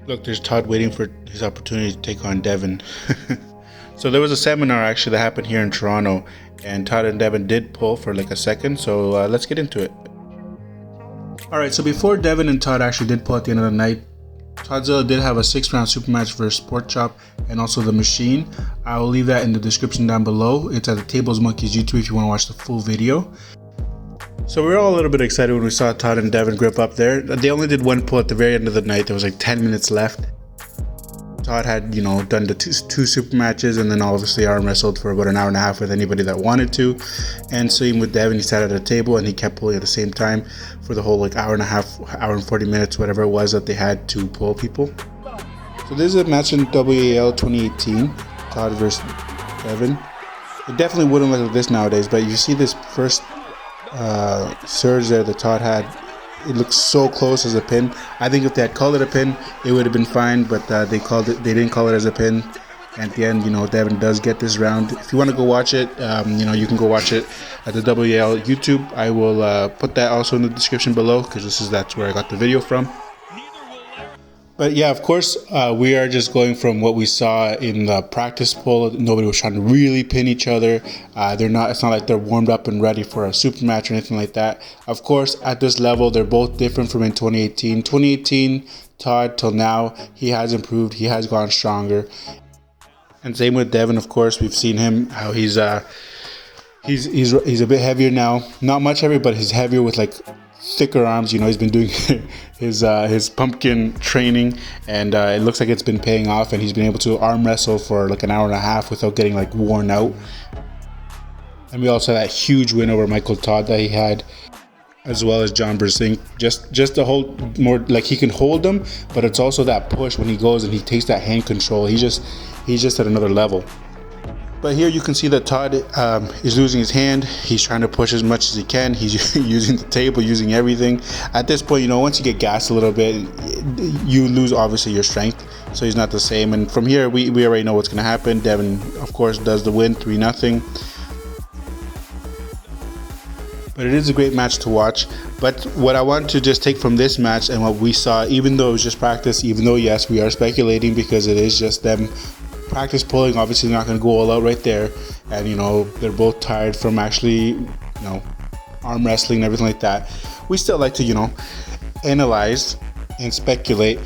Look, there's Todd waiting for his opportunity to take on Devon. So there was a seminar actually that happened here in Toronto, and Todd and Devon did pull for like a second, so let's get into it. Alright, so before Devon and Todd actually did pull at the end of the night, Toddzilla did have a 6-round super match versus Sport Chop and also The Machine. I will leave that in the description down below. It's at the Tables Monkeys YouTube if you want to watch the full video. So we were all a little bit excited when we saw Todd and Devon grip up there. They only did one pull at the very end of the night. There was like 10 minutes left. Todd had, done the two super matches and then obviously arm wrestled for about an hour and a half with anybody that wanted to. And same with Devon, he sat at a table and he kept pulling at the same time for the whole like hour and a half, hour and 40 minutes, whatever it was that they had to pull people. So this is a match in WAL 2018, Todd versus Devon. It definitely wouldn't look like this nowadays, but you see this first surge there that Todd had. It looks so close as a pin. I think if they had called it a pin, it would have been fine, but they didn't call it as a pin. And at the end, Devon does get this round. If you want to go watch it, you can go watch it at the WL YouTube. I will put that also in the description below because that's where I got the video from. But yeah, of course, we are just going from what we saw in the practice poll. Nobody was trying to really pin each other. It's not like they're warmed up and ready for a super match or anything like that. Of course, at this level, they're both different from in 2018. 2018, Todd till now, he has improved. He has gone stronger. And same with Devon, of course. We've seen him how he's a bit heavier now. Not much heavier, but he's heavier with like thicker arms. He's been doing his pumpkin training, and it looks like it's been paying off, and he's been able to arm wrestle for like an hour and a half without getting like worn out. And we also had that huge win over Michael Todd that he had, as well as John Bersink. Just to hold more, like he can hold them, but it's also that push when he goes and he takes that hand control. He's just at another level. But here you can see that Todd is losing his hand. He's trying to push as much as he can. He's using the table, using everything. At this point, once you get gassed a little bit, you lose obviously your strength. So he's not the same. And from here, we already know what's going to happen. Devon, of course, does the win, 3-0. But it is a great match to watch. But what I want to just take from this match and what we saw, even though it was just practice, even though, yes, we are speculating because it is just them practice pulling, obviously not going to go all out right there, and they're both tired from actually arm wrestling and everything like that. We still like to analyze and speculate.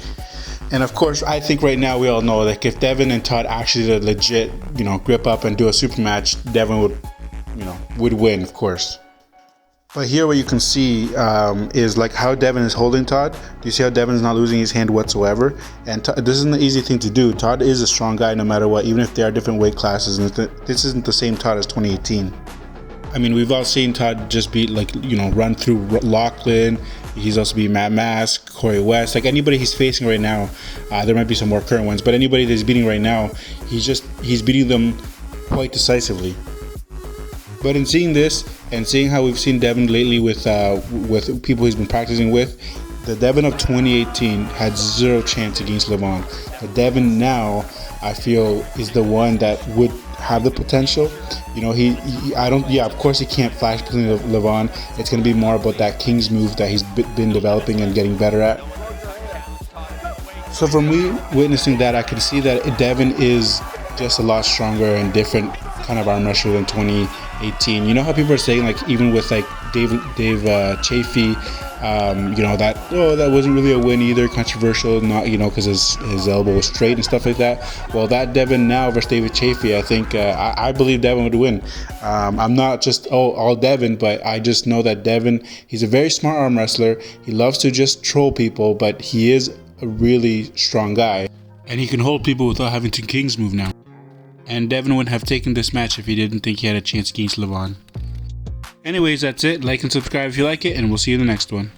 And of course, I think right now we all know that if Devon and Todd actually did a legit grip up and do a super match, Devon would win, of course. But here what you can see is like how Devon is holding Todd. Do you see how Devon is not losing his hand whatsoever? And this isn't an easy thing to do. Todd is a strong guy no matter what, even if they are different weight classes. And this isn't the same Todd as 2018. I mean, we've all seen Todd just beat run through Lachlan. He's also beat Matt Mask, Corey West. Like anybody he's facing right now, there might be some more current ones, but anybody that he's beating right now, he's beating them quite decisively. But in seeing this and seeing how we've seen Devon lately with people he's been practicing with, the Devon of 2018 had zero chance against Levan. The Devon now, I feel, is the one that would have the potential. Of course he can't flash between Levan. It's going to be more about that King's move that he's been developing and getting better at. So from me witnessing that, I can see that Devon is just a lot stronger and different kind of arm wrestler than 2018. You know how people are saying, like, even with like Dave Chafee, that wasn't really a win either, controversial, not because his elbow was straight and stuff like that. Well, that Devon now versus David Chafee, I think I believe Devon would win. I'm not just all Devon, but I just know that Devon, he's a very smart arm wrestler. He loves to just troll people, but he is a really strong guy, and he can hold people without having to King's move now. And Devon wouldn't have taken this match if he didn't think he had a chance against Levan. Anyways, that's it. Like and subscribe if you like it, and we'll see you in the next one.